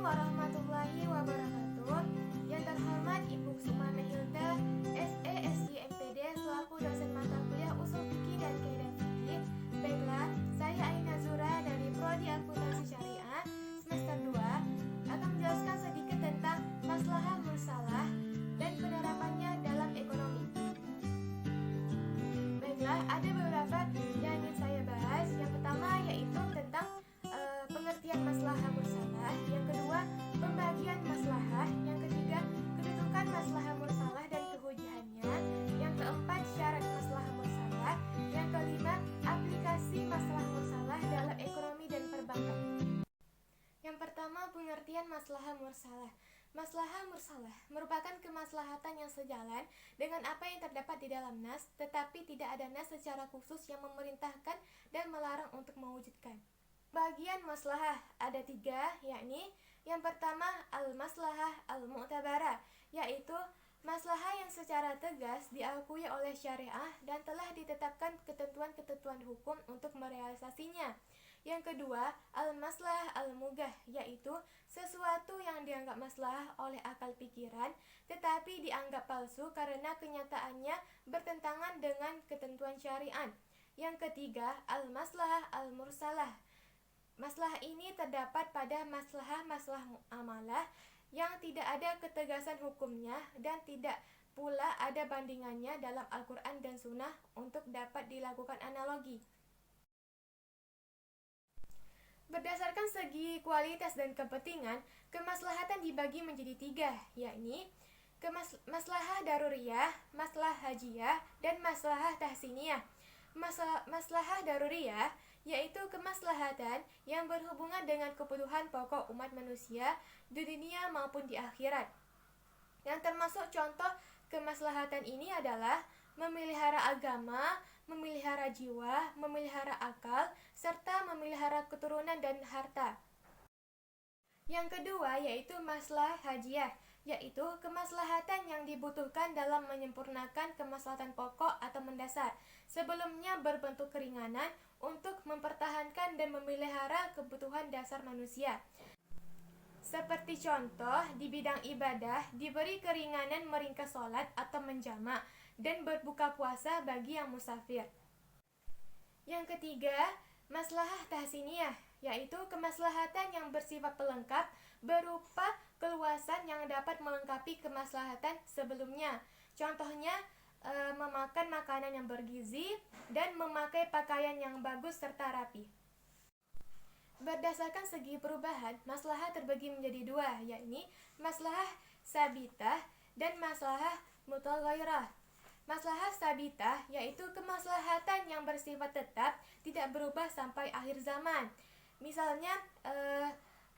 warahmatullahi wabarakatuh. Yang terhormat Ibu Sukma Mehilda, SE SI MPD selaku dosen mata kuliah Ushul Fikih dan Kaidah Fikih. Baiklah, saya Aina Zura dari Prodi Akuntansi Syariah semester 2 akan menjelaskan sedikit tentang maslahah mursalah dan penerapannya dalam ekonomi. Baiklah, ada beberapa yang ingin saya bahas. Yang pertama yaitu tentang pengertian maslahah mursalah, yang kedua pembagian maslahah, yang ketiga kedudukan maslahah mursalah dan kehujahannya, yang keempat syarat maslahah mursalah, yang kelima aplikasi maslahah mursalah dalam ekonomi dan perbankan. Yang pertama, pengertian maslahah mursalah. Maslahah mursalah merupakan kemaslahatan yang sejalan dengan apa yang terdapat di dalam nas, tetapi tidak ada nas secara khusus yang memerintahkan dan melarang untuk mewujudkan. Bagian maslahah ada 3, yakni yang pertama al-maslahah al-mu'tabarah, yaitu maslahah yang secara tegas diakui oleh syariah dan telah ditetapkan ketentuan-ketentuan hukum untuk merealisasinya. Yang kedua, al-maslahah al-mugah, yaitu sesuatu yang dianggap maslahah oleh akal pikiran tetapi dianggap palsu karena kenyataannya bertentangan dengan ketentuan syariat. Yang ketiga, al-maslahah al-mursalah. Maslahah ini terdapat pada maslahah muamalah yang tidak ada ketegasan hukumnya dan tidak pula ada bandingannya dalam Al-Quran dan Sunnah untuk dapat dilakukan analogi. Berdasarkan segi kualitas dan kepentingan, kemaslahatan dibagi menjadi 3, yakni maslahah daruriyah, maslahah hajiyah, dan maslahah tahsiniyah. Maslahah daruriyah yaitu kemaslahatan yang berhubungan dengan kebutuhan pokok umat manusia di dunia maupun di akhirat. Yang termasuk contoh kemaslahatan ini adalah memelihara agama, memelihara jiwa, memelihara akal, serta memelihara keturunan dan harta. Yang kedua yaitu maslahah hajiyah, yaitu kemaslahatan yang dibutuhkan dalam menyempurnakan kemaslahatan pokok atau mendasar, sebelumnya berbentuk keringanan untuk mempertahankan dan memelihara kebutuhan dasar manusia. Seperti contoh, di bidang ibadah diberi keringanan meringkas sholat atau menjamak dan berbuka puasa bagi yang musafir. Yang ketiga, maslahah tahsiniyah, yaitu kemaslahatan yang bersifat pelengkap berupa keluasan yang dapat melengkapi kemaslahatan sebelumnya. Contohnya, memakan makanan yang bergizi dan memakai pakaian yang bagus serta rapi. Berdasarkan segi perubahan, maslahah terbagi menjadi 2, yakni maslahah sabitah dan maslahah mutaghayyirah. Maslahah sabitah yaitu kemaslahatan yang bersifat tetap, tidak berubah sampai akhir zaman. Misalnya,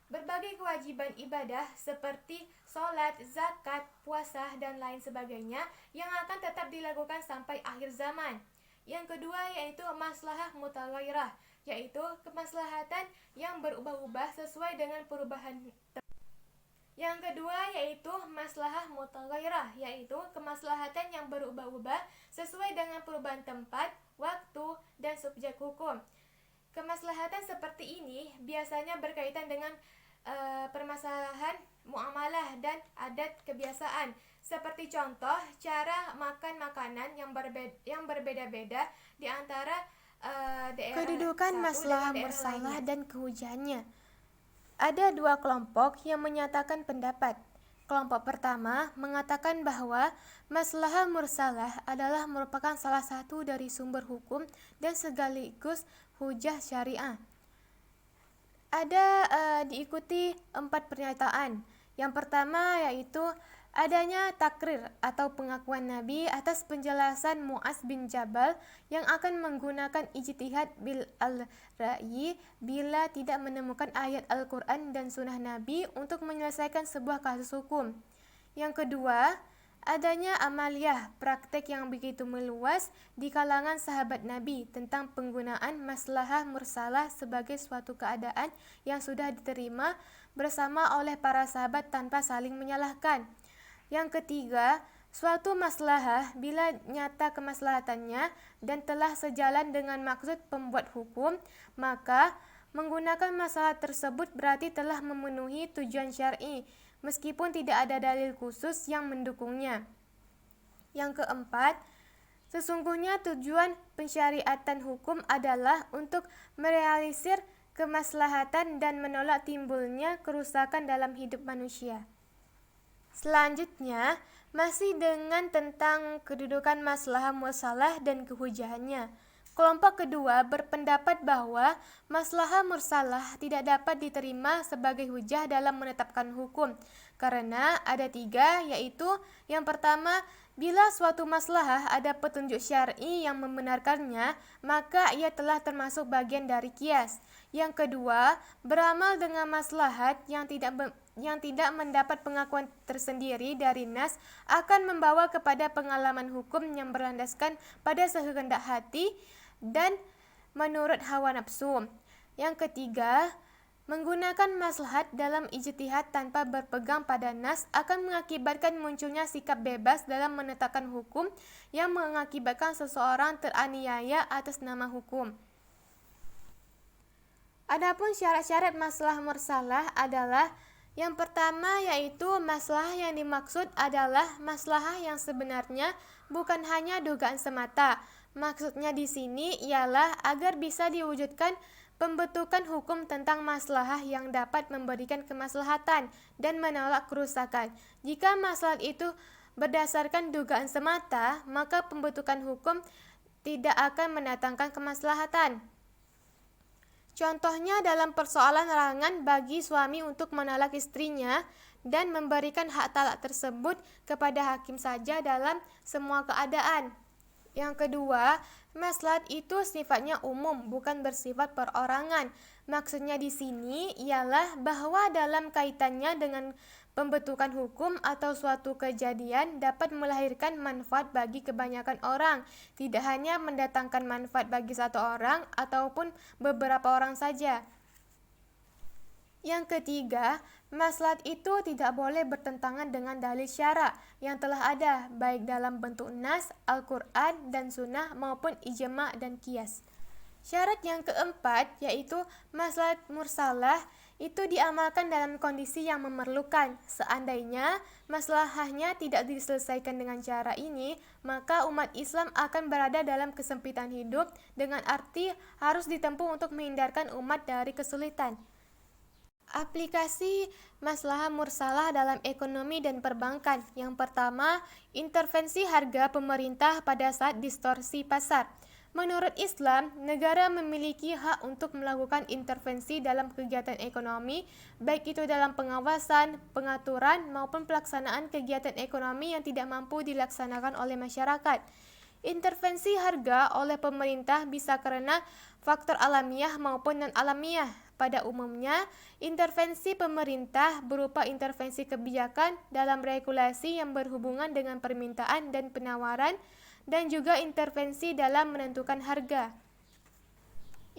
berbagai kewajiban ibadah seperti sholat, zakat, puasa, dan lain sebagainya yang akan tetap dilakukan sampai akhir zaman. Yang kedua yaitu maslahah mutaghayyirah, yaitu kemaslahatan yang berubah-ubah sesuai dengan perubahan. Yang kedua yaitu maslahah mutaghayyirah, yaitu kemaslahatan yang berubah-ubah sesuai dengan perubahan tempat, waktu, dan subjek hukum. Kemaslahatan seperti ini biasanya berkaitan dengan permasalahan muamalah dan adat kebiasaan. Seperti contoh, cara makan makanan yang berbeda-beda di antara daerah kedudukan satu maslahah dengan daerah mursalah lainnya. dan kehujahannya. Ada 2 kelompok yang menyatakan pendapat. Kelompok pertama mengatakan bahwa maslahah mursalah adalah merupakan salah satu dari sumber hukum dan sekaligus hujah syariah. Ada diikuti 4 pernyataan. Yang pertama yaitu adanya takrir atau pengakuan Nabi atas penjelasan Mu'adz bin Jabal yang akan menggunakan ijtihad bil al-ra'yi bila tidak menemukan ayat Al-Quran dan sunnah Nabi untuk menyelesaikan sebuah kasus hukum. Yang kedua, adanya amaliyah, praktek yang begitu meluas di kalangan sahabat Nabi tentang penggunaan maslahah mursalah sebagai suatu keadaan yang sudah diterima bersama oleh para sahabat tanpa saling menyalahkan. Yang ketiga, suatu maslahah bila nyata kemaslahatannya dan telah sejalan dengan maksud pembuat hukum, maka menggunakan maslahat tersebut berarti telah memenuhi tujuan syar'i, meskipun tidak ada dalil khusus yang mendukungnya. Yang keempat, sesungguhnya tujuan pensyariatan hukum adalah untuk merealisir kemaslahatan dan menolak timbulnya kerusakan dalam hidup manusia. Selanjutnya, masih dengan tentang kedudukan maslahah mursalah dan kehujahannya. Kelompok kedua berpendapat bahwa maslahah mursalah tidak dapat diterima sebagai hujah dalam menetapkan hukum, karena ada tiga, yaitu yang pertama, bila suatu maslahah ada petunjuk syar'i yang membenarkannya, maka ia telah termasuk bagian dari qiyas. Yang kedua, beramal dengan maslahat yang tidak mendapat pengakuan tersendiri dari nas akan membawa kepada pengalaman hukum yang berlandaskan pada sekehendak hati dan menurut hawa nafsu. Yang ketiga, menggunakan maslahat dalam ijtihad tanpa berpegang pada nas akan mengakibatkan munculnya sikap bebas dalam menetapkan hukum yang mengakibatkan seseorang teraniaya atas nama hukum. Adapun syarat-syarat maslahah mursalah adalah yang pertama, yaitu maslahah yang dimaksud adalah maslahah yang sebenarnya, bukan hanya dugaan semata. Maksudnya di sini ialah agar bisa diwujudkan pembentukan hukum tentang maslahah yang dapat memberikan kemaslahatan dan menolak kerusakan. Jika maslahat itu berdasarkan dugaan semata, maka pembentukan hukum tidak akan mendatangkan kemaslahatan. Contohnya dalam persoalan larangan bagi suami untuk menalak istrinya dan memberikan hak talak tersebut kepada hakim saja dalam semua keadaan. Yang kedua, maslahat itu sifatnya umum, bukan bersifat perorangan. Maksudnya di sini ialah bahwa dalam kaitannya dengan pembentukan hukum atau suatu kejadian dapat melahirkan manfaat bagi kebanyakan orang, tidak hanya mendatangkan manfaat bagi satu orang ataupun beberapa orang saja. Yang ketiga, maslahat itu tidak boleh bertentangan dengan dalil syara yang telah ada, baik dalam bentuk nas, Al-Quran, dan sunnah maupun ijma' dan qiyas. Syarat yang keempat, yaitu maslahat mursalah, itu diamalkan dalam kondisi yang memerlukan. Seandainya maslahahnya tidak diselesaikan dengan cara ini, maka umat Islam akan berada dalam kesempitan hidup, dengan arti harus ditempuh untuk menghindarkan umat dari kesulitan. Aplikasi maslahah mursalah dalam ekonomi dan perbankan. Yang pertama, intervensi harga pemerintah pada saat distorsi pasar. Menurut Islam, negara memiliki hak untuk melakukan intervensi dalam kegiatan ekonomi, baik itu dalam pengawasan, pengaturan, maupun pelaksanaan kegiatan ekonomi yang tidak mampu dilaksanakan oleh masyarakat. Intervensi harga oleh pemerintah bisa karena faktor alamiah maupun non-alamiah. Pada umumnya, intervensi pemerintah berupa intervensi kebijakan dalam regulasi yang berhubungan dengan permintaan dan penawaran, dan juga intervensi dalam menentukan harga.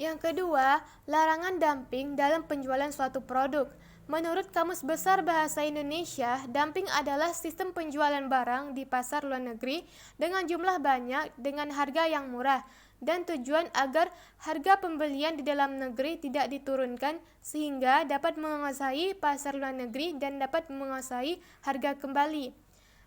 Yang kedua, larangan dumping dalam penjualan suatu produk. Menurut Kamus Besar Bahasa Indonesia, dumping adalah sistem penjualan barang di pasar luar negeri dengan jumlah banyak dengan harga yang murah, dan tujuan agar harga pembelian di dalam negeri tidak diturunkan sehingga dapat menguasai pasar luar negeri dan dapat menguasai harga kembali.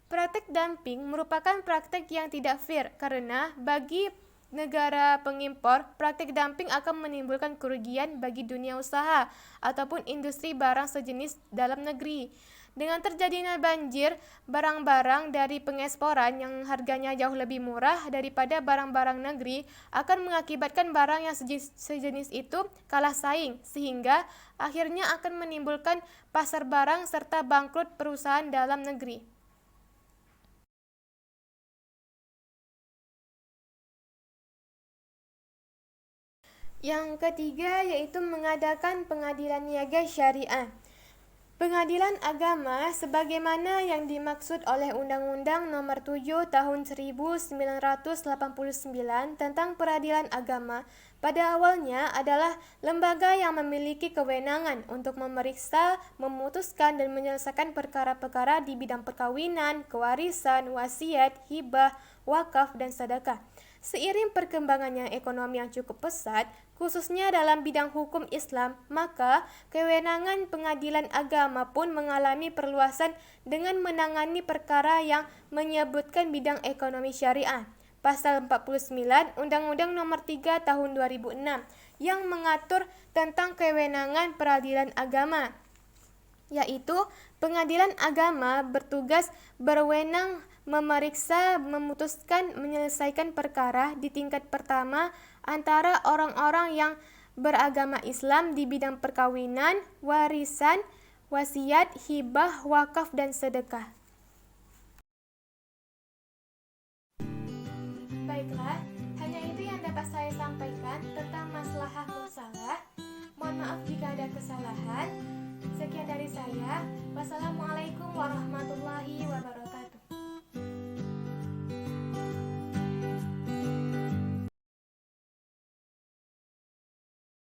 Praktik dumping merupakan praktik yang tidak fair karena bagi negara pengimpor, praktik dumping akan menimbulkan kerugian bagi dunia usaha ataupun industri barang sejenis dalam negeri. Dengan terjadinya banjir barang-barang dari pengeksporan yang harganya jauh lebih murah daripada barang-barang negeri akan mengakibatkan barang yang sejenis itu kalah saing, sehingga akhirnya akan menimbulkan pasar barang serta bangkrut perusahaan dalam negeri. Yang ketiga yaitu mengadakan pengadilan niaga syariah. Pengadilan agama sebagaimana yang dimaksud oleh Undang-Undang Nomor 7 Tahun 1989 tentang Peradilan Agama pada awalnya adalah lembaga yang memiliki kewenangan untuk memeriksa, memutuskan dan menyelesaikan perkara-perkara di bidang perkawinan, kewarisan, wasiat, hibah, wakaf dan sedekah. Seiring perkembangannya ekonomi yang cukup pesat, khususnya dalam bidang hukum Islam, maka kewenangan pengadilan agama pun mengalami perluasan dengan menangani perkara yang menyebutkan bidang ekonomi syariah. Pasal 49 Undang-Undang Nomor 3 Tahun 2006 yang mengatur tentang kewenangan peradilan agama, yaitu pengadilan agama bertugas berwenang memeriksa, memutuskan, menyelesaikan perkara di tingkat pertama antara orang-orang yang beragama Islam di bidang perkawinan, warisan, wasiat, hibah, wakaf, dan sedekah. Baiklah, hanya itu yang dapat saya sampaikan tentang maslahah mursalah. Mohon maaf jika ada kesalahan. Sekian dari saya. Wassalamualaikum warahmatullahi wabarakatuh.